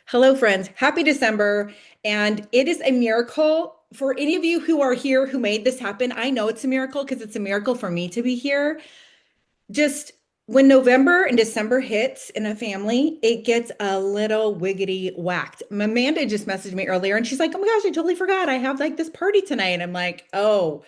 Hello, friends. Happy December. And it is a miracle for any of you who are here who made this happen. I know it's a miracle because it's a miracle for me to be here. Just when November and December hits in a family, it gets a little wiggity whacked. Amanda just messaged me earlier and she's like, "Oh my gosh, I totally forgot. I have like this party tonight." And I'm like, "Oh,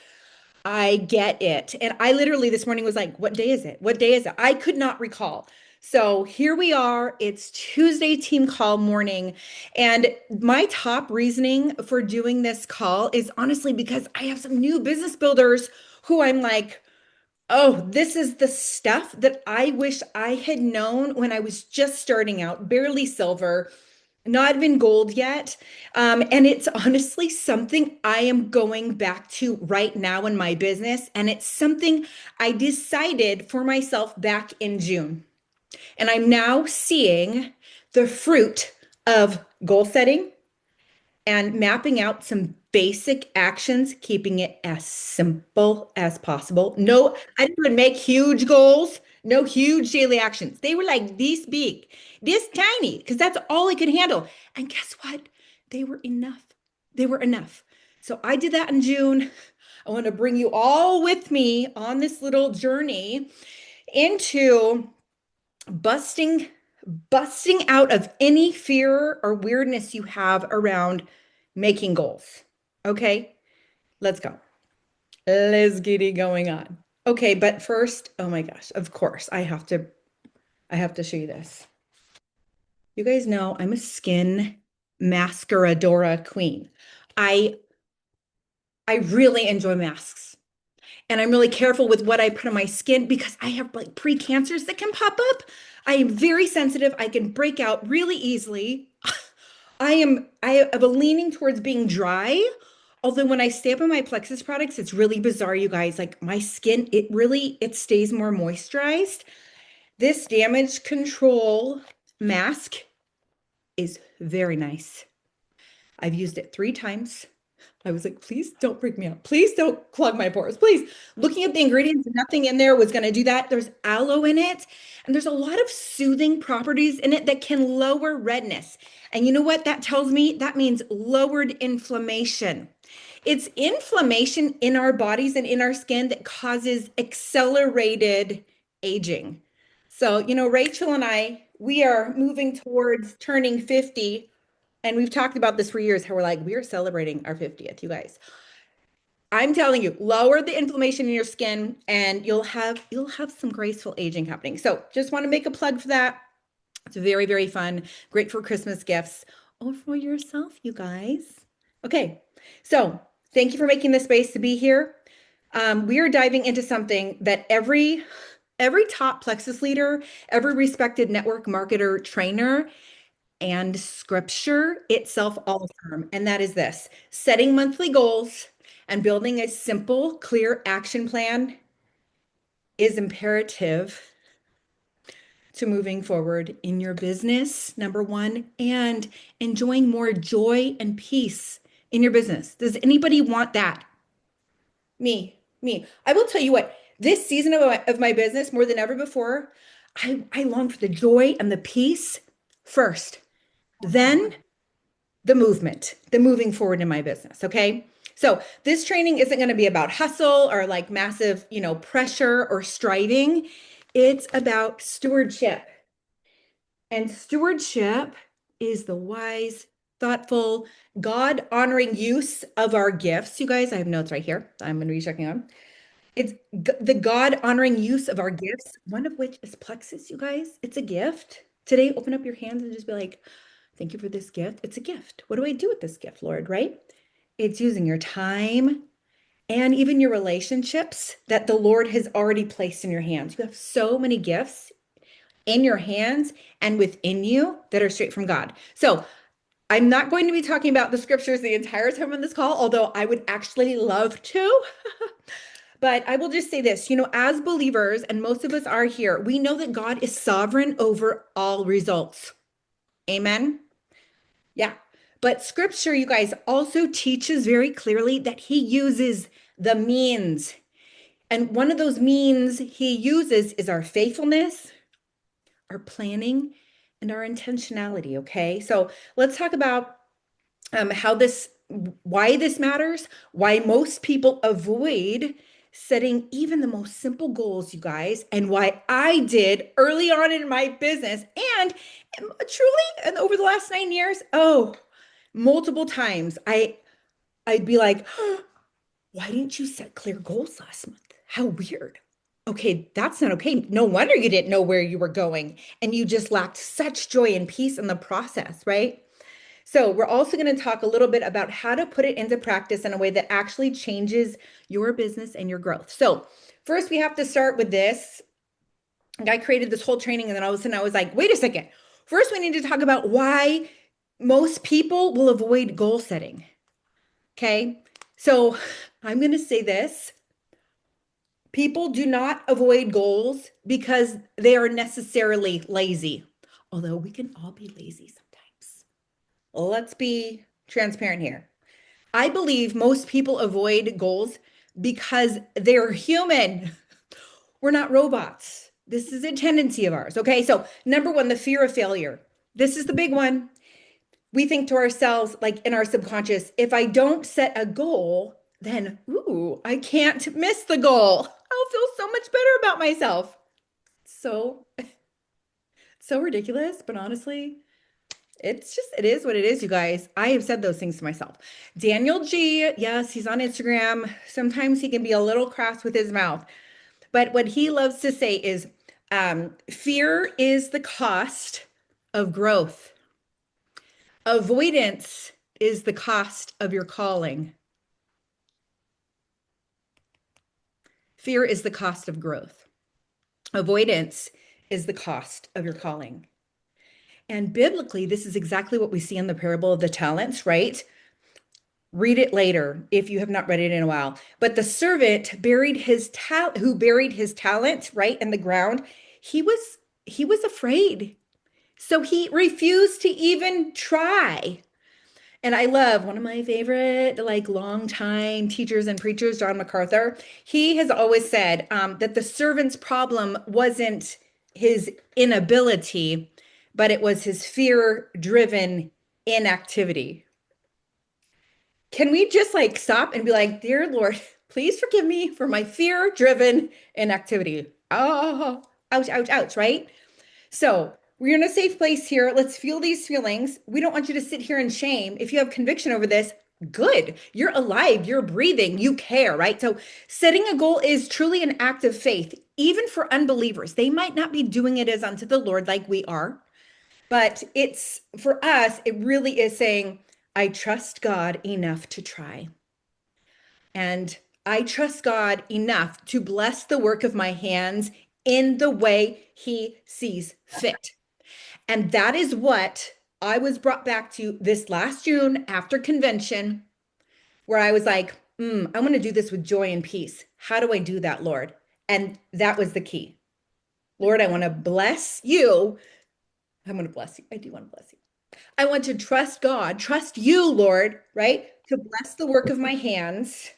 I get it." And I literally this morning was like, "What day is it? What day is it?" I could not recall. So here we are. It's Tuesday team call morning. And my top reasoning for doing this call is honestly because I have some new business builders who I'm like, oh, this is the stuff that I wish I had known when I was just starting out, barely silver, not even gold yet. And it's honestly something I am going back to right now in my business. And it's something I decided for myself back in June. And I'm now seeing the fruit of goal setting and mapping out some basic actions, keeping it as simple as possible. No, I didn't even make huge goals, no huge daily actions. They were like this big, this tiny, because that's all I could handle. And guess what? They were enough. They were enough. So I did that in June. I want to bring you all with me on this little journey into busting busting out of any fear or weirdness you have around making goals. Okay, let's go. Let's get it going on. Okay, but first, oh my gosh, of course, I have to show you this. You guys know I'm a skin mascaradora queen. I I really enjoy masks. And I'm really careful with what I put on my skin because I have like pre-cancers that can pop up. I am very sensitive. I can break out really easily. I have a leaning towards being dry. Although when I stay up on my Plexus products, it's really bizarre, you guys. Like my skin, it stays more moisturized. This damage control mask is very nice. I've used it 3 times. I was like, please don't freak me out. Please don't clog my pores. Please. Looking at the ingredients, nothing in there was going to do that. There's aloe in it, and there's a lot of soothing properties in it that can lower redness. And you know what that tells me? That means lowered inflammation. It's inflammation in our bodies and in our skin that causes accelerated aging. So, Rachel and I, we are moving towards turning 50, and we've talked about this for years, how we're like, we are celebrating our 50th, you guys. I'm telling you, lower the inflammation in your skin and you'll have some graceful aging happening. So just want to make a plug for that. It's very, very fun. Great for Christmas gifts or for yourself, you guys. Okay, so thank you for making this space to be here. We are diving into something that every top Plexus leader, every respected network marketer trainer and scripture itself all affirm, and that is this: setting monthly goals and building a simple, clear action plan is imperative to moving forward in your business, number one, and enjoying more joy and peace in your business. Does anybody want that? Me. I will tell you what, this season of my business, more than ever before, I long for the joy and the peace first, then the movement, the moving forward in my business. Okay. So this training isn't going to be about hustle or like massive, pressure or striving. It's about stewardship. And stewardship is the wise, thoughtful, God honoring use of our gifts. You guys, I have notes right here I'm going to be checking on. It's the God honoring use of our gifts, one of which is Plexus, you guys. It's a gift. Today, open up your hands and just be like, thank you for this gift. It's a gift. What do I do with this gift, Lord? Right? It's using your time and even your relationships that the Lord has already placed in your hands. You have so many gifts in your hands and within you that are straight from God. So I'm not going to be talking about the scriptures the entire time on this call, although I would actually love to. But I will just say this, as believers, and most of us are here, we know that God is sovereign over all results. Amen. Yeah. But scripture, you guys, also teaches very clearly that he uses the means. And one of those means he uses is our faithfulness, our planning, and our intentionality. Okay. So let's talk about how this, why this matters, why most people avoid setting even the most simple goals, you guys, and why I did early on in my business and truly, and over the last 9 years, oh, multiple times, I'd be like, why didn't you set clear goals last month? How weird. Okay, that's not okay. No wonder you didn't know where you were going and you just lacked such joy and peace in the process, right? So, we're also going to talk a little bit about how to put it into practice in a way that actually changes your business and your growth. So, first, we have to start with this. I created this whole training, and then all of a sudden, I was like, wait a second. First, we need to talk about why most people will avoid goal setting. Okay. So, I'm going to say this: people do not avoid goals because they are necessarily lazy, although we can all be lazy sometimes. Let's be transparent here. I believe most people avoid goals because they're human. We're not robots. This is a tendency of ours. Okay. So, number one, the fear of failure. This is the big one. We think to ourselves, like in our subconscious, if I don't set a goal, then, ooh, I can't miss the goal. I'll feel so much better about myself. So, so ridiculous. But honestly, it's just, it is what it is, you guys. I have said those things to myself. Daniel G, yes, he's on Instagram. Sometimes he can be a little crass with his mouth, but what he loves to say is fear is the cost of growth, avoidance is the cost of your calling. Fear is the cost of growth, avoidance is the cost of your calling. And biblically, this is exactly what we see in the parable of the talents, right? Read it later if you have not read it in a while. But the servant buried his talent, who buried his talent right in the ground. He was afraid. So he refused to even try. And I love one of my favorite, like longtime teachers and preachers, John MacArthur. He has always said that the servant's problem wasn't his inability, but it was his fear-driven inactivity. Can we just like stop and be like, dear Lord, please forgive me for my fear-driven inactivity? Oh, ouch, ouch, ouch, right? So we're in a safe place here. Let's feel these feelings. We don't want you to sit here in shame. If you have conviction over this, good. You're alive, you're breathing, you care, right? So setting a goal is truly an act of faith, even for unbelievers. They might not be doing it as unto the Lord like we are, but it's for us, it really is saying, I trust God enough to try. And I trust God enough to bless the work of my hands in the way He sees fit. And that is what I was brought back to this last June after convention, where I was like, I want to do this with joy and peace. How do I do that, Lord? And that was the key. Lord, I want to bless you. I want to bless you. I do want to bless you. I want to trust God, trust you, Lord, right? To bless the work of my hands.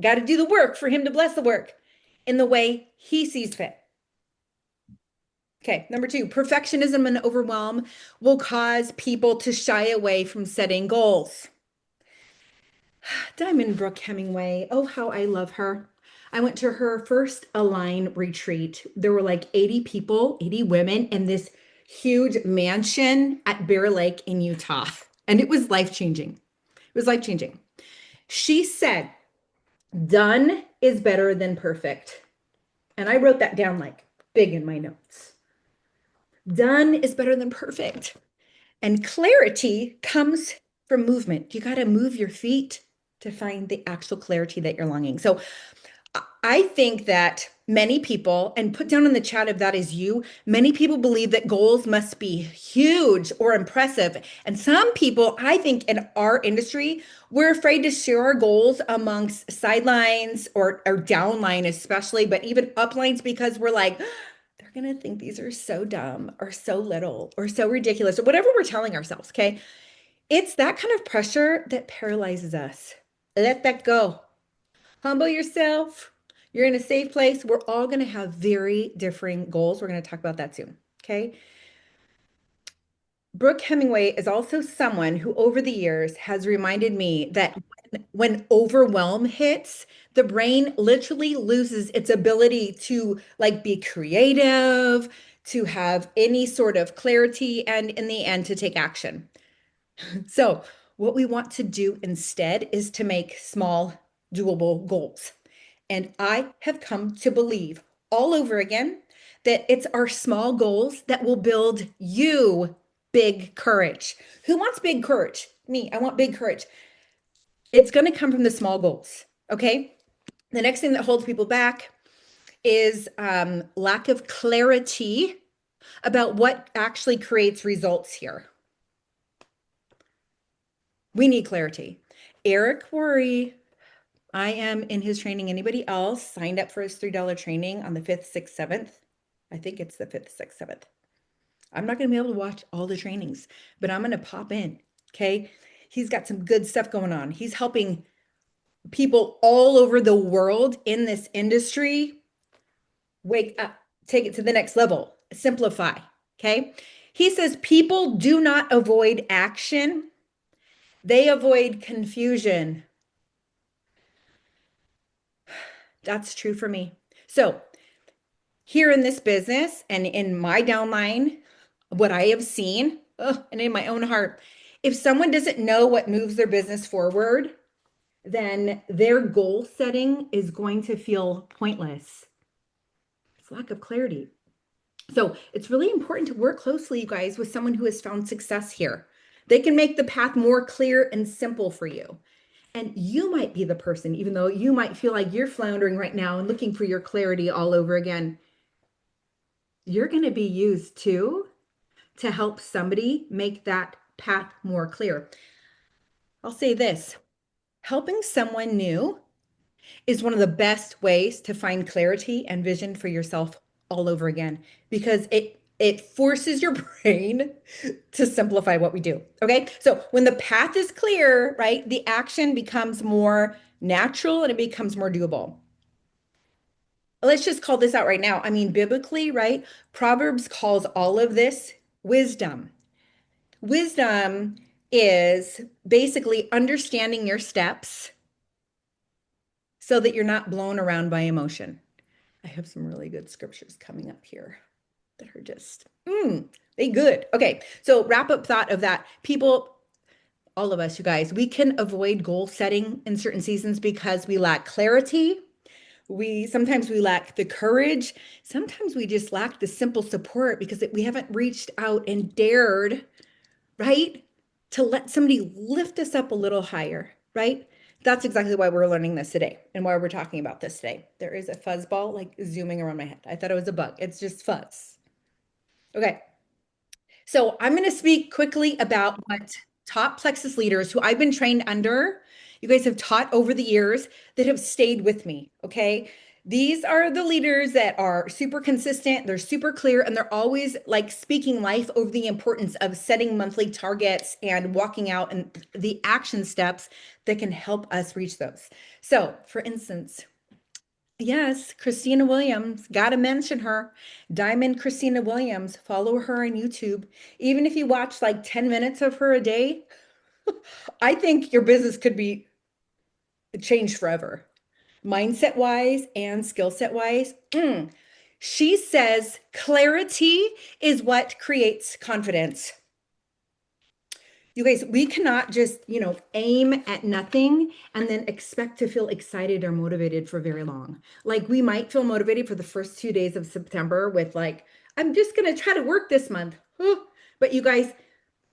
Got to do the work for Him to bless the work in the way He sees fit. Okay, number two, perfectionism and overwhelm will cause people to shy away from setting goals. Diamond Brooke Hemingway, oh, how I love her. I went to her first Align retreat. There were like 80 people, 80 women in this huge mansion at Bear Lake in Utah. And it was life-changing. It was life-changing. She said, done is better than perfect. And I wrote that down like big in my notes. Done is better than perfect. And clarity comes from movement. You got to move your feet to find the actual clarity that you're longing. So I think that many people, and put down in the chat if that is you, many people believe that goals must be huge or impressive. And some people, I think in our industry, we're afraid to share our goals amongst sidelines or downline, especially, but even uplines because we're like, they're going to think these are so dumb or so little or so ridiculous or whatever we're telling ourselves. Okay. It's that kind of pressure that paralyzes us. Let that go. Humble yourself. You're in a safe place. We're all going to have very differing goals. We're going to talk about that soon. Okay. Brooke Hemingway is also someone who, over the years, has reminded me that when overwhelm hits, the brain literally loses its ability to like be creative, to have any sort of clarity, and in the end, to take action. So, what we want to do instead is to make small, doable goals. And I have come to believe all over again that it's our small goals that will build you big courage. Who wants big courage? Me, I want big courage. It's going to come from the small goals. Okay. The next thing that holds people back is lack of clarity about what actually creates results here. We need clarity. Eric Worre, I am in his training. Anybody else signed up for his $3 training on the 5th, 6th, 7th? I think it's the 5th, 6th, 7th. I'm not going to be able to watch all the trainings, but I'm going to pop in. Okay. He's got some good stuff going on. He's helping people all over the world in this industry wake up, take it to the next level, simplify. Okay. He says people do not avoid action, they avoid confusion. That's true for me. So, here in this business and in my downline, what I have seen, and in my own heart, if someone doesn't know what moves their business forward, then their goal setting is going to feel pointless. It's lack of clarity. So it's really important to work closely, you guys, with someone who has found success here. They can make the path more clear and simple for you. And you might be the person, even though you might feel like you're floundering right now and looking for your clarity all over again. You're going to be used too to help somebody make that path more clear. I'll say this, helping someone new is one of the best ways to find clarity and vision for yourself all over again because it forces your brain to simplify what we do. Okay? So when the path is clear, right, the action becomes more natural and it becomes more doable. Let's just call this out right now. I mean, biblically, right? Proverbs calls all of this wisdom. Wisdom is basically understanding your steps so that you're not blown around by emotion. I have some really good scriptures coming up here that are just, they good. Okay, so wrap up thought of that. People, all of us, you guys, we can avoid goal setting in certain seasons because we lack clarity. Sometimes we lack the courage. Sometimes we just lack the simple support because we haven't reached out and dared, right? To let somebody lift us up a little higher, right? That's exactly why we're learning this today and why we're talking about this today. There is a fuzzball like zooming around my head. I thought it was a bug. It's just fuzz. Okay. So I'm going to speak quickly about what top plexus leaders who I've been trained under, you guys have taught over the years that have stayed with me. Okay. These are the leaders that are super consistent, they're super clear, and they're always like speaking life over the importance of setting monthly targets and walking out and the action steps that can help us reach those. So, for instance, yes, Christina Williams, got to mention her. Diamond Christina Williams, follow her on YouTube. Even if you watch like 10 minutes of her a day, I think your business could be changed forever. Mindset wise and skill set wise. She says clarity is what creates confidence. You guys, we cannot just, aim at nothing and then expect to feel excited or motivated for very long. Like we might feel motivated for the first 2 days of September with like, I'm just going to try to work this month. But you guys,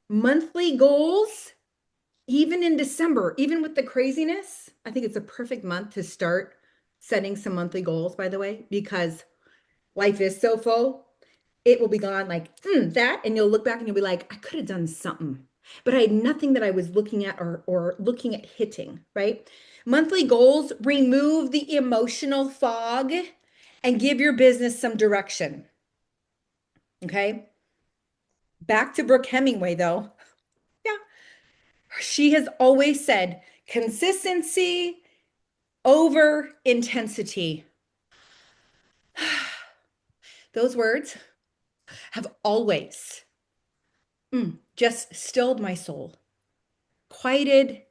monthly goals, even in December, even with the craziness, I think it's a perfect month to start setting some monthly goals, by the way, because life is so full. It will be gone like that. And you'll look back and you'll be like, I could have done something, but I had nothing that I was looking at or looking at hitting, right? Monthly goals remove the emotional fog and give your business some direction. Okay. Back to Brooke Hemingway, though. Yeah. She has always said consistency over intensity. Those words have always just stilled my soul, quieted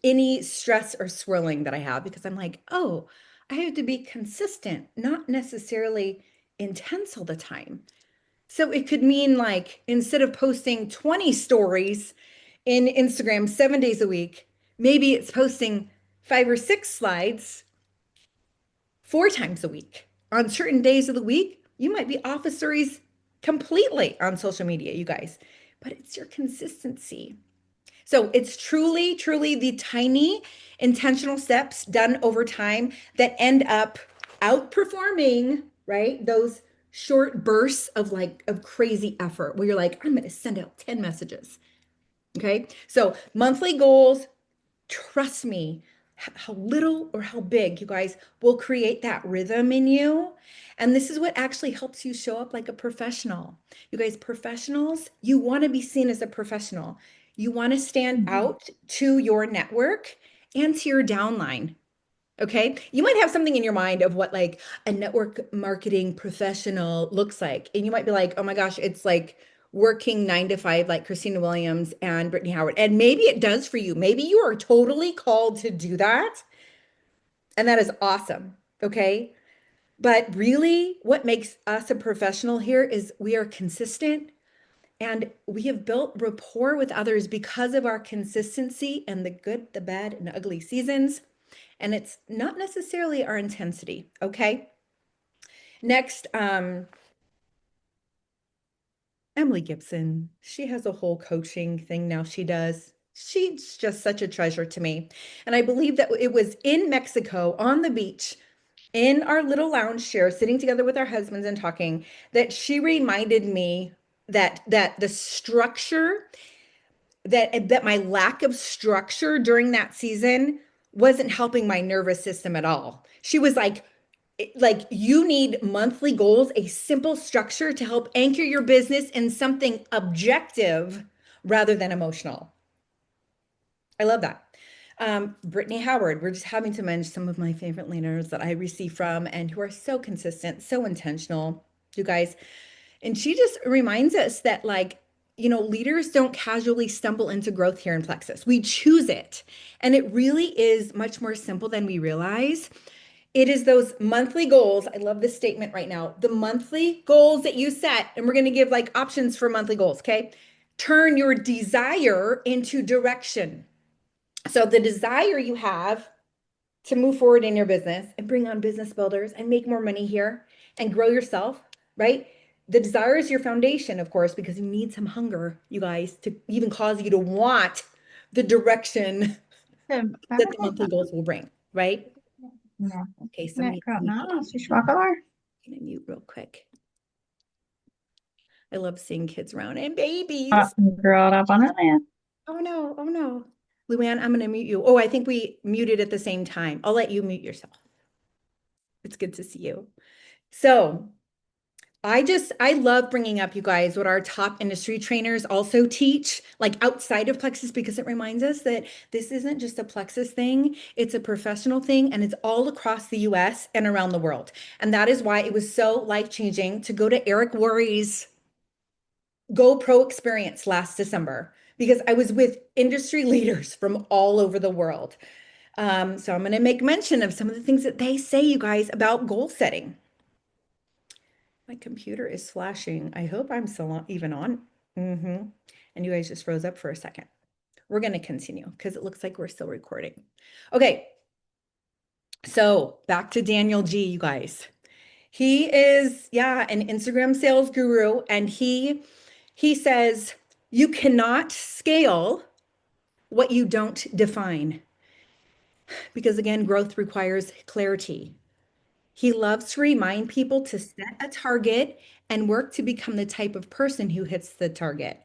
any stress or swirling that I have because I'm like, oh, I have to be consistent, not necessarily intense all the time. So it could mean like instead of posting 20 stories in Instagram 7 days a week, maybe it's posting 5 or 6 slides 4 times a week. On certain days of the week, you might be off of stories completely on social media, you guys, but it's your consistency. So it's truly, truly the tiny intentional steps done over time that end up outperforming, right? Those short bursts of crazy effort where you're like, I'm going to send out 10 messages. Okay. So monthly goals, trust me, how little or how big, you guys, will create that rhythm in you. And this is what actually helps you show up like a professional. You guys, professionals, you want to be seen as a professional. You want to stand Mhm. out to your network and to your downline. Okay. You might have something in your mind of what like a network marketing professional looks like. And you might be like, oh my gosh, it's like working 9 to 5 like Christina Williams and Brittany Howard. And maybe it does for you. Maybe you are totally called to do that. And that is awesome. Okay. But really, what makes us a professional here is we are consistent and we have built rapport with others because of our consistency and the good, the bad, and ugly seasons. And it's not necessarily our intensity. Okay. Next, Emily Gibson. She has a whole coaching thing now she does. She's just such a treasure to me. And I believe that it was in Mexico on the beach in our little lounge chair, sitting together with our husbands and talking, that she reminded me that the structure that my lack of structure during that season wasn't helping my nervous system at all. She was like you need monthly goals, a simple structure to help anchor your business in something objective rather than emotional. I love that. Brittany Howard, we're just having to mention some of my favorite leaders that I receive from and who are so consistent, so intentional, you guys. And she just reminds us that, like, leaders don't casually stumble into growth here in Plexus. We choose it. And it really is much more simple than we realize. It is those monthly goals. I love this statement right now. The monthly goals that you set, and we're going to give like options for monthly goals, okay? Turn your desire into direction. So the desire you have to move forward in your business and bring on business builders and make more money here and grow yourself, right? The desire is your foundation, of course, because you need some hunger, you guys, to even cause you to want the direction that the monthly goals will bring, right? Okay, so I'm gonna mute real quick. I love seeing kids around and babies. Oh no, oh no. Luann, I'm gonna mute you. Oh, I think we muted at the same time. I'll let you mute yourself. It's good to see you. So I love bringing up, you guys, what our top industry trainers also teach, like outside of Plexus, because it reminds us that this isn't just a Plexus thing, it's a professional thing, and it's all across the US and around the world. And that is why it was so life-changing to go to Eric Worre's GoPro experience last December, because I was with industry leaders from all over the world. So I'm going to make mention of some of the things that they say, you guys, about goal setting. My computer is flashing. I hope I'm still even on. Mm-hmm. And you guys just froze up for a second. We're going to continue because it looks like we're still recording. Okay. So back to Daniel G, you guys. He is, yeah, an Instagram sales guru, and he says you cannot scale what you don't define because again, growth requires clarity. He loves to remind people to set a target and work to become the type of person who hits the target.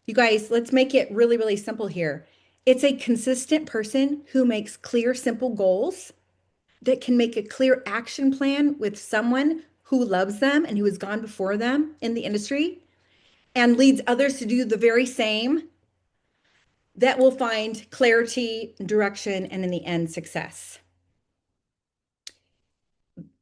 You guys, let's make it really, really simple here. It's a consistent person who makes clear, simple goals that can make a clear action plan with someone who loves them and who has gone before them in the industry and leads others to do the very same, that will find clarity, direction, and in the end, success.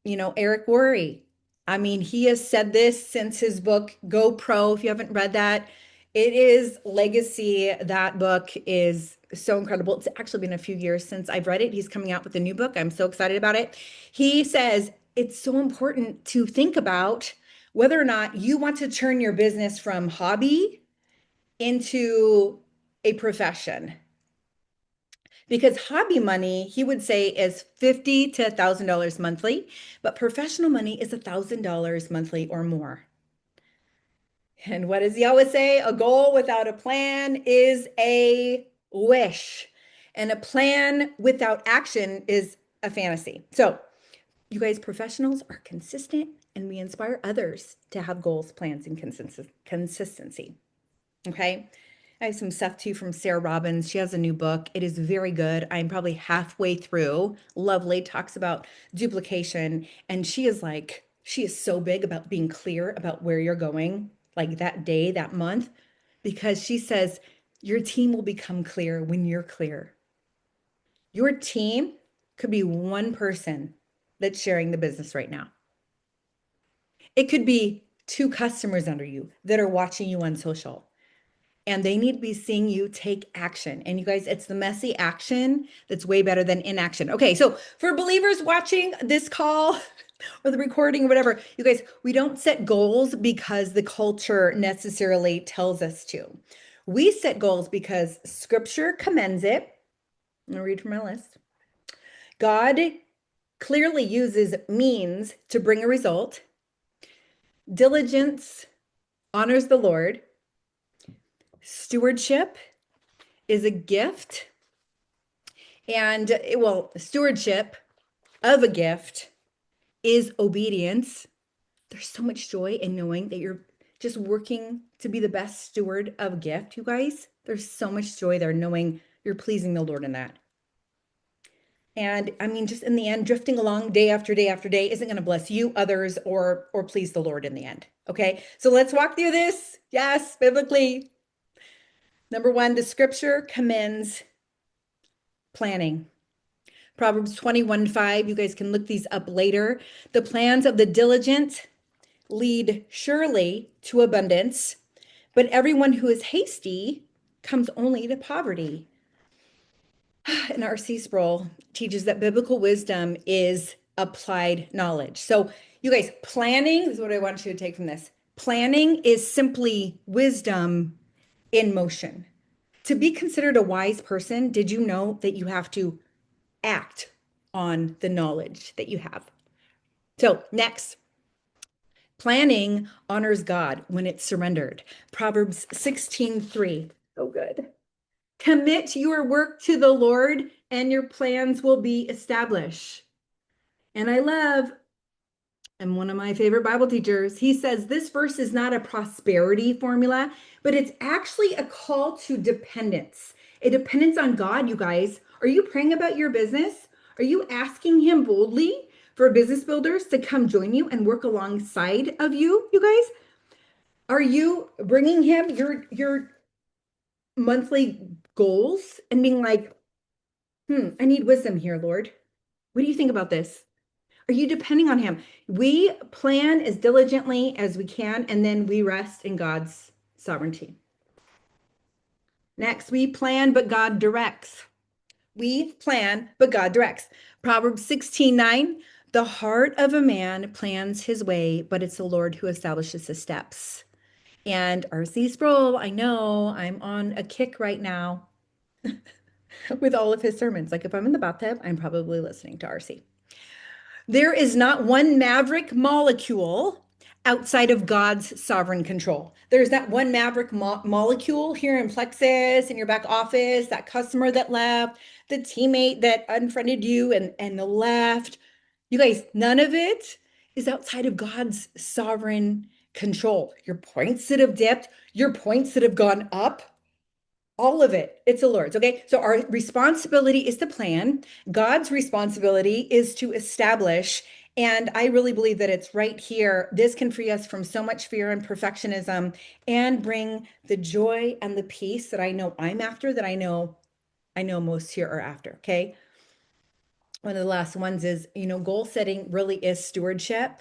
Eric Worre. I mean, he has said this since his book Go Pro. If you haven't read that, It is Legacy. That book is so incredible. It's actually been a few years since I've read it. He's coming out with a new book. I'm so excited about it. He says it's so important to think about whether or not you want to turn your business from hobby into a profession. Because hobby money, he would say, is 50 to $1,000 monthly, but professional money is $1,000 monthly or more. And what does he always say? A goal without a plan is a wish, and a plan without action is a fantasy. So, you guys, professionals are consistent, and we inspire others to have goals, plans, and consistency. Okay. I have some stuff too from Sarah Robbins. She has a new book. It is very good. I'm probably halfway through. Lovely. Talks about duplication. And she is so big about being clear about where you're going, like that day, that month, because she says your team will become clear when you're clear. Your team could be one person that's sharing the business right now. It could be two customers under you that are watching you on social, and they need to be seeing you take action. And you guys, it's the messy action that's way better than inaction. Okay, so for believers watching this call or the recording or whatever, you guys, we don't set goals because the culture necessarily tells us to. We set goals because scripture commends it. I'm gonna read from my list. God clearly uses means to bring a result. Diligence honors the Lord. Stewardship is a gift. And well, stewardship of a gift is obedience. There's so much joy in knowing that you're just working to be the best steward of a gift, you guys. There's so much joy there knowing you're pleasing the Lord in that. And I mean, just in the end, drifting along day after day after day isn't going to bless you, others, or please the Lord in the end. Okay, so let's walk through this. Yes, biblically. Number one, the scripture commends planning. Proverbs 21:5. You guys can look these up later. The plans of the diligent lead surely to abundance, but everyone who is hasty comes only to poverty. And R.C. Sproul teaches that biblical wisdom is applied knowledge. So, you guys, planning is what I want you to take from this. Planning is simply wisdom in motion. To be considered a wise person, did you know that you have to act on the knowledge that you have? So, next, planning honors God when it's surrendered. Proverbs 16:3. So good. Commit your work to the Lord and your plans will be established. And I love, and one of my favorite Bible teachers, he says this verse is not a prosperity formula, but it's actually a call to dependence. A dependence on God, you guys. Are you praying about your business? Are you asking him boldly for business builders to come join you and work alongside of you, you guys? Are you bringing him your monthly goals and being like, I need wisdom here, Lord. What do you think about this? Are you depending on him? We plan as diligently as we can, and then we rest in God's sovereignty. Next, we plan, but God directs. We plan, but God directs. Proverbs 16:9. The heart of a man plans his way, but it's the Lord who establishes his steps. And R.C. Sproul, I know I'm on a kick right now with all of his sermons. Like if I'm in the bathtub, I'm probably listening to RC. There is not one maverick molecule outside of God's sovereign control. There's that one maverick molecule here in Plexus in your back office, that customer that left, the teammate that unfriended you and left. You guys, none of it is outside of God's sovereign control. Your points that have dipped, your points that have gone up, all of it, it's the Lord's. Okay. So our responsibility is to plan. God's responsibility is to establish. And I really believe that it's right here. This can free us from so much fear and perfectionism and bring the joy and the peace that I know I'm after, that I know most here are after. Okay. One of the last ones is, goal setting really is stewardship.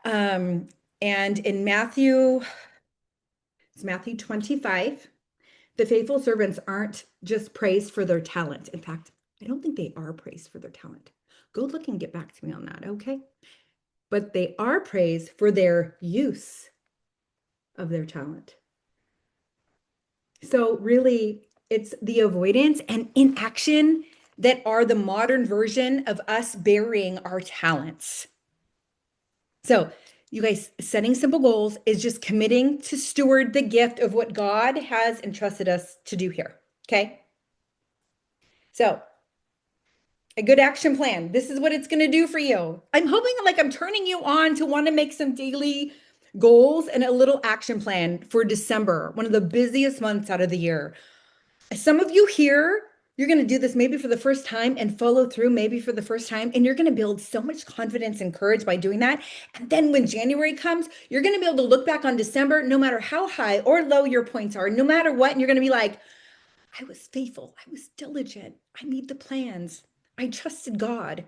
And in Matthew It's Matthew 25. The faithful servants aren't just praised for their talent. In fact, I don't think they are praised for their talent. Go look and get back to me on that, okay? But they are praised for their use of their talent. So, really, it's the avoidance and inaction that are the modern version of us burying our talents. So, you guys, setting simple goals is just committing to steward the gift of what God has entrusted us to do here. Okay. So, a good action plan. This is what it's going to do for you. I'm hoping like I'm turning you on to want to make some daily goals and a little action plan for December, one of the busiest months out of the year. Some of you here, you're going to do this maybe for the first time and follow through maybe for the first time. And you're going to build so much confidence and courage by doing that. And then when January comes, you're going to be able to look back on December, no matter how high or low your points are, no matter what. And you're going to be like, I was faithful. I was diligent. I made the plans. I trusted God.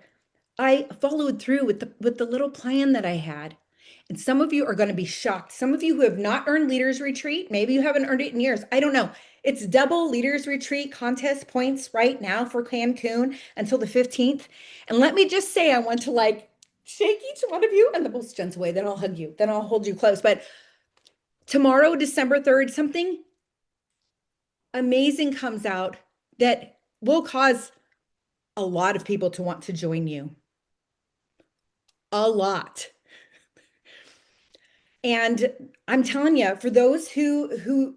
I followed through with the little plan that I had. And some of you are going to be shocked. Some of you who have not earned Leaders Retreat, maybe you haven't earned it in years. I don't know. It's double Leaders Retreat contest points right now for Cancun until the 15th. And let me just say, I want to like shake each one of you in the most gentle way. Then I'll hug you. Then I'll hold you close. But tomorrow, December 3rd, something amazing comes out that will cause a lot of people to want to join you. A lot. And I'm telling you, for those who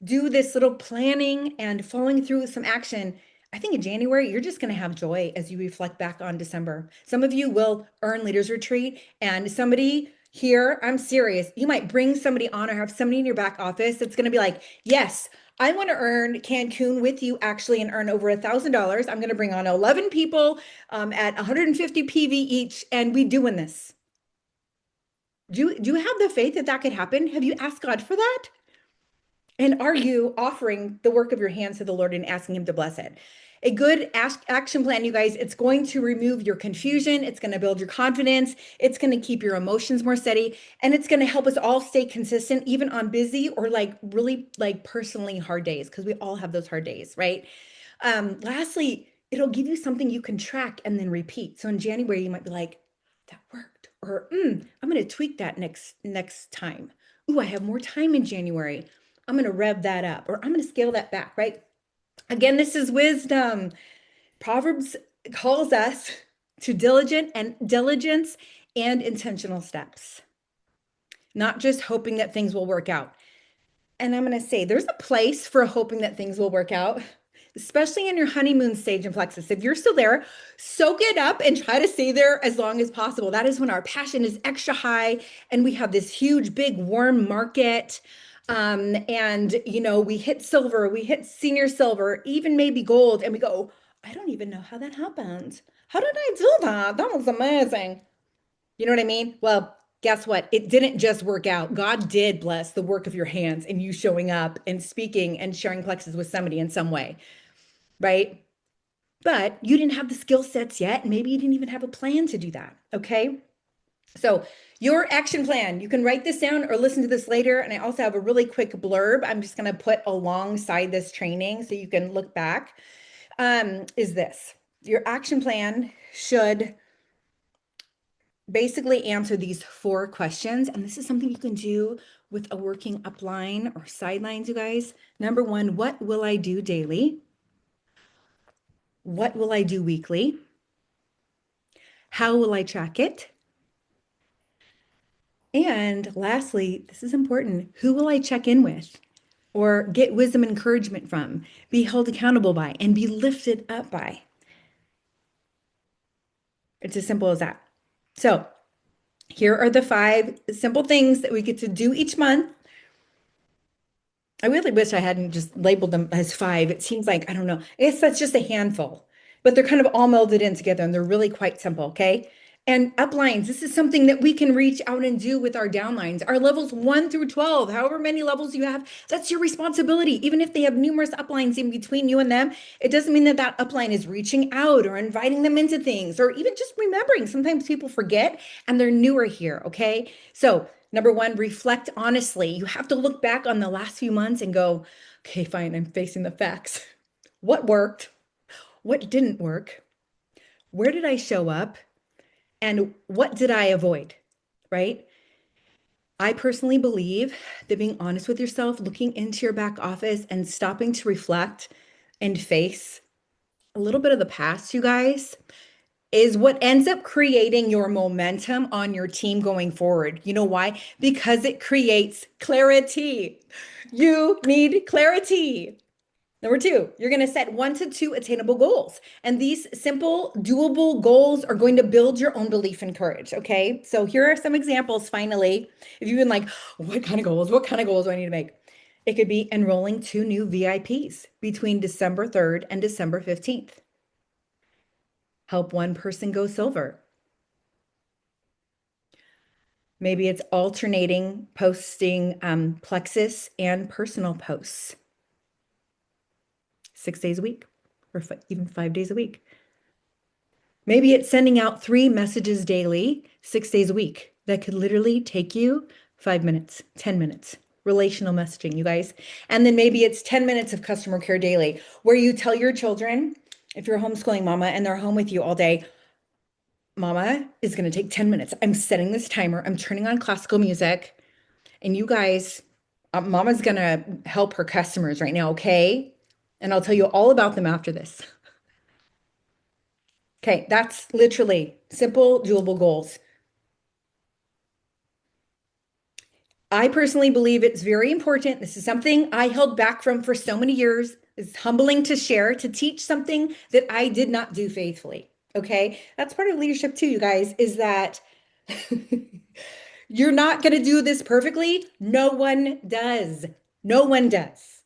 do this little planning and following through with some action, I think in January, you're just going to have joy as you reflect back on December. Some of you will earn Leaders Retreat, and somebody here, I'm serious, you might bring somebody on or have somebody in your back office that's going to be like, yes, I want to earn Cancun with you actually and earn over $1,000. I'm going to bring on 11 people at 150 PV each, and we doing this. Do you have the faith that that could happen? Have you asked God for that? And are you offering the work of your hands to the Lord and asking Him to bless it? A good action plan, you guys, it's going to remove your confusion. It's going to build your confidence. It's going to keep your emotions more steady. And it's going to help us all stay consistent, even on busy or like really like personally hard days, because we all have those hard days, right? Lastly, it'll give you something you can track and then repeat. So in January, you might be like, that worked. Or I'm going to tweak that next time. Ooh, I have more time in January. I'm going to rev that up, or I'm going to scale that back, right? Again, this is wisdom. Proverbs calls us to diligence and intentional steps, not just hoping that things will work out. And I'm going to say there's a place for hoping that things will work out, especially in your honeymoon stage in Plexus. If you're still there, soak it up and try to stay there as long as possible. That is when our passion is extra high and we have this huge, big, warm market. And, we hit silver, we hit senior silver, even maybe gold, and we go, I don't even know how that happened. How did I do that? That was amazing. You know what I mean? Well, guess what? It didn't just work out. God did bless the work of your hands and you showing up and speaking and sharing plexus with somebody in some way, right? But you didn't have the skill sets yet. Maybe you didn't even have a plan to do that. Okay. So your action plan, you can write this down or listen to this later. And I also have a really quick blurb I'm just going to put alongside this training so you can look back, is this. Your action plan should basically answer these 4 questions. And this is something you can do with a working upline or sidelines, you guys. Number 1, what will I do daily? What will I do weekly? How will I track it? And lastly, this is important, who will I check in with or get wisdom and encouragement from, be held accountable by, and be lifted up by? It's as simple as that. So here are the 5 simple things that we get to do each month. I really wish I hadn't just labeled them as 5. It seems like, I don't know, I guess that's just a handful, but they're kind of all melded in together and they're really quite simple, okay? And uplines, this is something that we can reach out and do with our downlines. Our levels 1 through 12, however many levels you have, that's your responsibility. Even if they have numerous uplines in between you and them, it doesn't mean that that upline is reaching out or inviting them into things or even just remembering. Sometimes people forget and they're newer here, okay? So Number one, reflect honestly. You have to look back on the last few months and go, okay, fine, I'm facing the facts. What worked? What didn't work? Where did I show up? And what did I avoid? Right? I personally believe that being honest with yourself, looking into your back office and stopping to reflect and face a little bit of the past, you guys, is what ends up creating your momentum on your team going forward. You know why? Because it creates clarity. You need clarity. Number two, you're going to set 1 to 2 attainable goals. And these simple, doable goals are going to build your own belief and courage. Okay. So here are some examples finally. If you've been like, what kind of goals? What kind of goals do I need to make? It could be enrolling 2 new VIPs between December 3rd and December 15th. Help one person go silver. Maybe it's alternating posting Plexus and personal posts 6 days a week or even 5 days a week. Maybe it's sending out 3 messages daily, 6 days a week. That could literally take you 5 minutes, 10 minutes. Relational messaging, you guys. And then maybe it's 10 minutes of customer care daily, where you tell your children, if you're a homeschooling mama and they're home with you all day, Mama is going to take 10 minutes. I'm setting this timer. I'm turning on classical music. And you guys, Mama's going to help her customers right now, okay? And I'll tell you all about them after this. Okay, that's literally simple, doable goals. I personally believe it's very important. This is something I held back from for so many years. It's humbling to share, to teach something that I did not do faithfully. Okay, that's part of leadership too, you guys, is that you're not going to do this perfectly. No one does. No one does.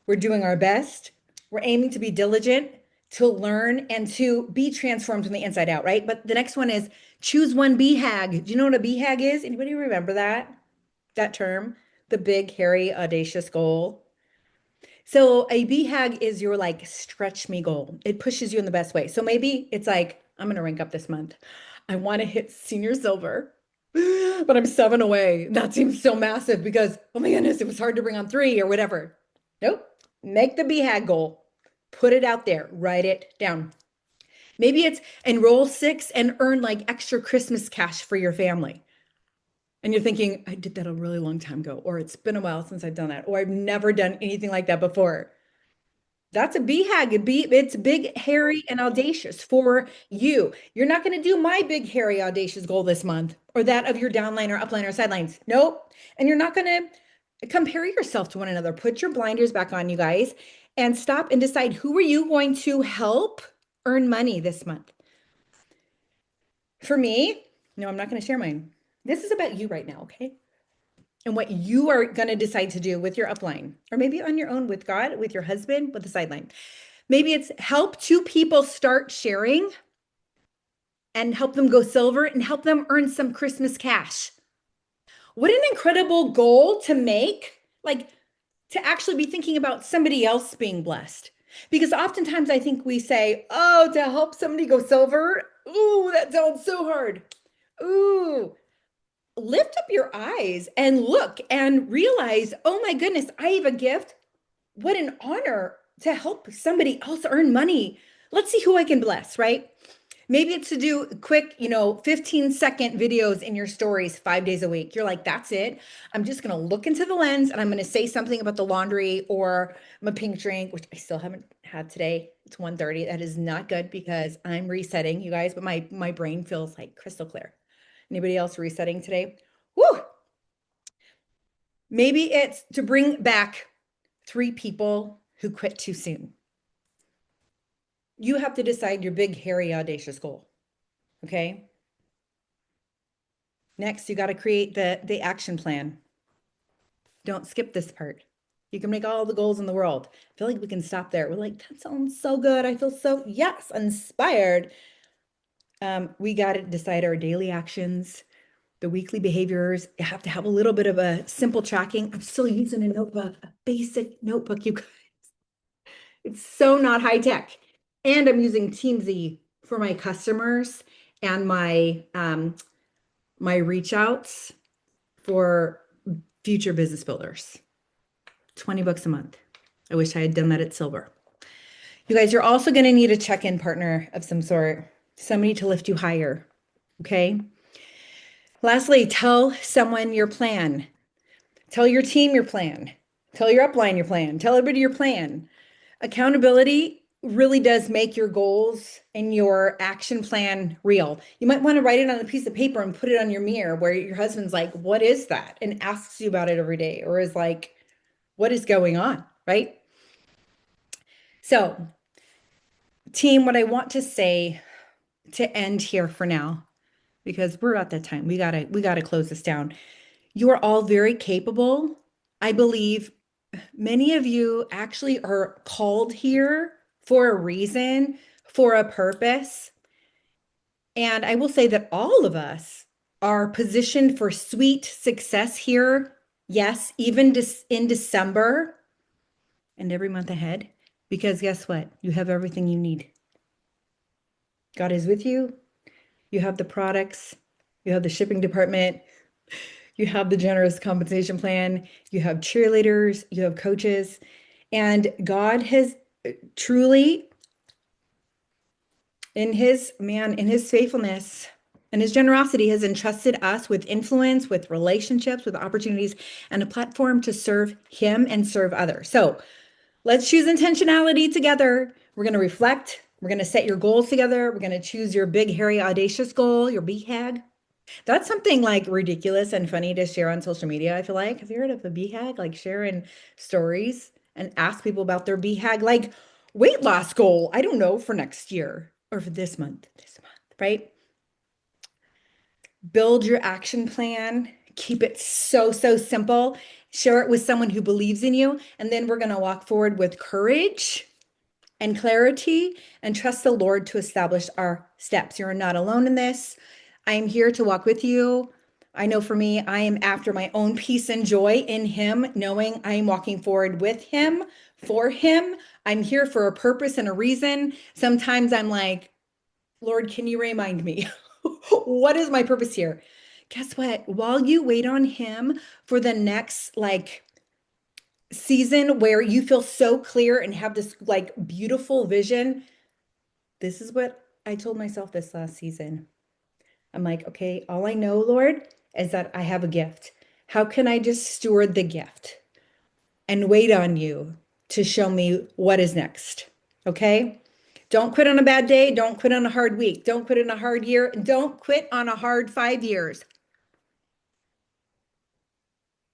We're doing our best. We're aiming to be diligent, to learn, and to be transformed from the inside out, right? But the next one is choose one BHAG. Do you know what a BHAG is? Anybody remember that? That term? The big, hairy, audacious goal. So a BHAG is your like stretch me goal. It pushes you in the best way. So maybe it's like, I'm going to rank up this month. I want to hit senior silver, but I'm 7 away. That seems so massive because, oh my goodness, it was hard to bring on 3 or whatever. Nope. Make the BHAG goal. Put it out there. Write it down. Maybe it's enroll 6 and earn like extra Christmas cash for your family. And you're thinking, I did that a really long time ago, or it's been a while since I've done that, or I've never done anything like that before. That's a BHAG. It's big, hairy, and audacious for you. You're not going to do my big, hairy, audacious goal this month or that of your downline or upline or sidelines. Nope. And you're not going to compare yourself to one another. Put your blinders back on, you guys, and stop and decide who are you going to help earn money this month. For me, no, I'm not going to share mine. This is about you right now, okay? And what you are going to decide to do with your upline, or maybe on your own with God, with your husband, with the sideline. Maybe it's help 2 people start sharing and help them go silver and help them earn some Christmas cash. What an incredible goal to make, like to actually be thinking about somebody else being blessed. Because oftentimes I think we say, oh, to help somebody go silver. Ooh, that sounds so hard. Ooh, lift up your eyes and look and realize, oh my goodness, I have a gift. What an honor to help somebody else earn money. Let's see who I can bless, right? Maybe it's to do quick, 15-second videos in your stories 5 days a week. You're like, that's it. I'm just going to look into the lens and I'm going to say something about the laundry or my pink drink, which I still haven't had today. It's 1:30. That is not good because I'm resetting, you guys, but my brain feels like crystal clear. Anybody else resetting today? Woo! Maybe it's to bring back 3 people who quit too soon. You have to decide your big, hairy, audacious goal. Okay. Next, you got to create the action plan. Don't skip this part. You can make all the goals in the world. I feel like we can stop there. We're like, that sounds so good. I feel so, yes, inspired. We got to decide our daily actions, the weekly behaviors. You have to have a little bit of a simple tracking. I'm still using a notebook, a basic notebook, you guys. It's so not high tech. And I'm using TeamZ for my customers and my reach outs for future business builders. 20 bucks a month. I wish I had done that at silver. You guys, you're also going to need a check-in partner of some sort, somebody to lift you higher. Okay. Lastly, tell someone your plan. Tell your team your plan. Tell your upline your plan. Tell everybody your plan. Accountability really does make your goals and your action plan real. You might want to write it on a piece of paper and put it on your mirror where your husband's like, "What is that?" and asks you about it every day, or is like, "What is going on?" Right? So, team, what I want to say to end here for now, because we're at that time. We gotta close this down. You are all very capable. I believe many of you actually are called here for a reason, for a purpose. And I will say that all of us are positioned for sweet success here. Yes, even in December and every month ahead, because guess what? You have everything you need. God is with you. You have the products, you have the shipping department, you have the generous compensation plan, you have cheerleaders, you have coaches, and God has truly, in his faithfulness and his generosity, has entrusted us with influence, with relationships, with opportunities, and a platform to serve him and serve others. So let's choose intentionality together. We're going to reflect. We're going to set your goals together. We're going to choose your big, hairy, audacious goal, your BHAG. That's something like ridiculous and funny to share on social media, I feel like. Have you heard of a BHAG? Like sharing stories and ask people about their BHAG, like weight loss goal, I don't know, for next year or for this month, right? Build your action plan. Keep it so simple. Share it with someone who believes in you. And then we're going to walk forward with courage and clarity and trust the Lord to establish our steps. You're not alone in this. I am here to walk with you. I know for me, I am after my own peace and joy in Him, knowing I am walking forward with Him, for Him. I'm here for a purpose and a reason. Sometimes I'm like, Lord, can you remind me? What is my purpose here? Guess what? While you wait on Him for the next season where you feel so clear and have this like beautiful vision, this is what I told myself this last season. I'm like, okay, all I know, Lord, is that I have a gift. How can I just steward the gift and wait on you to show me what is next? Okay? Don't quit on a bad day. Don't quit on a hard week. Don't quit on a hard year. Don't quit on a hard 5 years.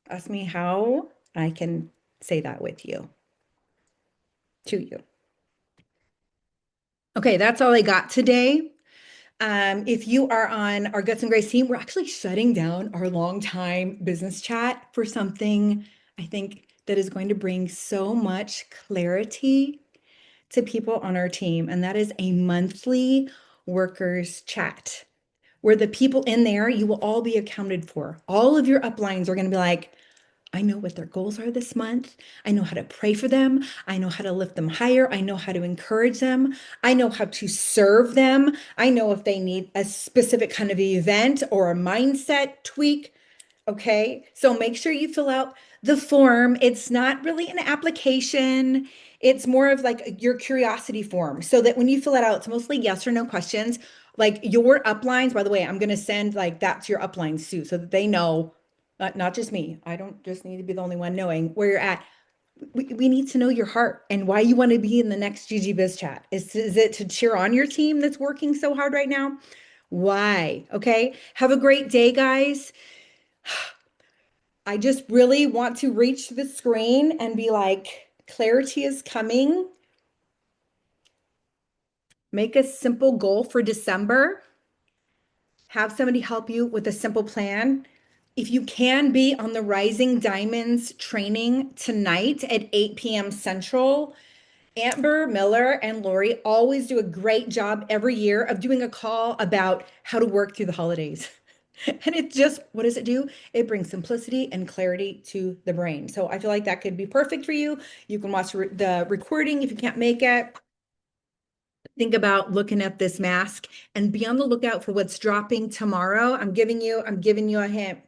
Ask me how I can say that with you, to you. Okay, that's all I got today. If you are on our Guts and Grace team, we're actually shutting down our long time business chat for something I think that is going to bring so much clarity to people on our team, and that is a monthly workers chat where the people in there, you will all be accounted for. All of your uplines are going to be like, I know what their goals are this month. I know how to pray for them. I know how to lift them higher. I know how to encourage them. I know how to serve them. I know if they need a specific kind of event or a mindset tweak. Okay. So make sure you fill out the form. It's not really an application. It's more of like your curiosity form so that when you fill it out, it's mostly yes or no questions. Like your uplines, by the way, I'm going to send like that to your uplines too, so that they know, not just me. I don't just need to be the only one knowing where you're at. We need to know your heart and why you want to be in the next GG Biz chat. Is it to cheer on your team that's working so hard right now? Why? Okay. Have a great day, guys. I just really want to reach the screen and be like, clarity is coming. Make a simple goal for December. Have somebody help you with a simple plan. If you can be on the Rising Diamonds training tonight at 8 p.m. Central, Amber, Miller, and Lori always do a great job every year of doing a call about how to work through the holidays. And it just, what does it do? It brings simplicity and clarity to the brain. So I feel like that could be perfect for you. You can watch the recording if you can't make it. Think about looking at this mask and be on the lookout for what's dropping tomorrow. I'm giving you a hint.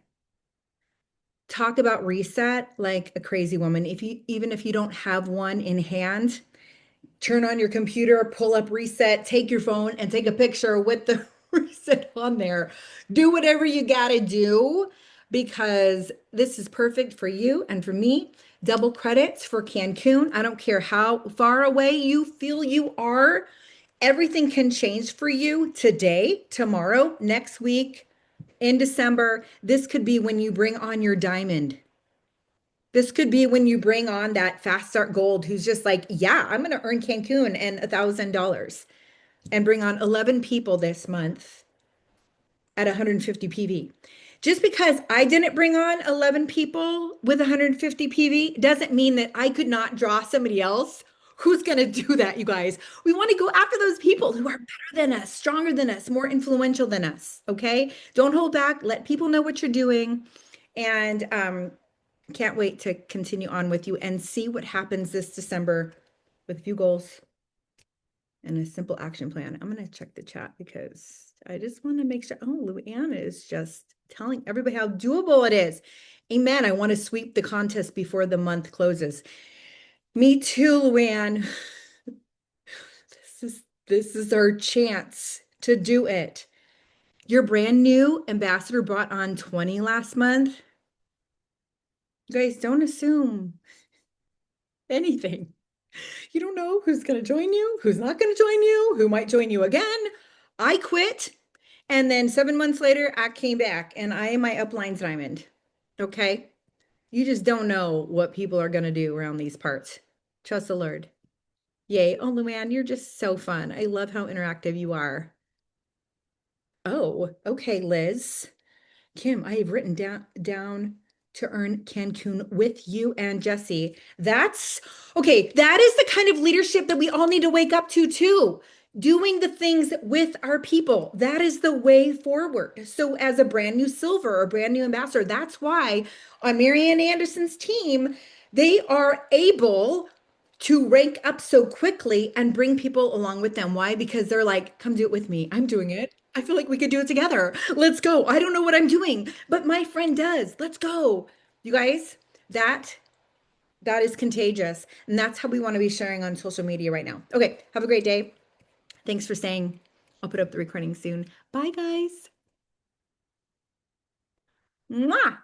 talk about reset like a crazy woman. If you even if you don't have one in hand, turn on your computer, pull up reset, take your phone and take a picture with the reset on there. Do whatever you got to do because this is perfect for you and for me. Double credits for Cancun. I don't care how far away you feel you are. Everything can change for you today, tomorrow, next week, in December. This could be when you bring on your diamond. This could be when you bring on that fast start gold who's just like, yeah, I'm going to earn Cancun and $1,000 and bring on 11 people this month at 150 PV. Just because I didn't bring on 11 people with 150 PV doesn't mean that I could not draw somebody else who's going to do that, you guys. We want to go after those people who are better than us, stronger than us, more influential than us. Okay. Don't hold back. Let people know what you're doing. And can't wait to continue on with you and see what happens this December with a few goals and a simple action plan. I'm going to check the chat because I just want to make sure. Oh, Luann is just telling everybody how doable it is. Amen. I want to sweep the contest before the month closes. Me too, Luann. This is our chance to do it. Your brand new ambassador brought on 20 last month. You guys don't assume anything. You don't know who's going to join you, who's not going to join you, who might join you again. I quit. And then 7 months later, I came back and I am my uplines diamond. Okay. You just don't know what people are going to do around these parts. Trust the Lord. Yay. Oh, Luann, you're just so fun. I love how interactive you are. Oh, okay, Liz. Kim, I have written down to earn Cancun with you and Jesse. That's okay. That is the kind of leadership that we all need to wake up to too. Doing the things with our people. That is the way forward. So as a brand new silver or brand new ambassador, that's why on Marianne Anderson's team, they are able to rank up so quickly and bring people along with them. Why? Because they're like, come do it with me. I'm doing it. I feel like we could do it together. Let's go. I don't know what I'm doing, but my friend does. Let's go. You guys, that is contagious. And that's how we want to be sharing on social media right now. Okay, have a great day. Thanks for staying. I'll put up the recording soon. Bye, guys. Mwah.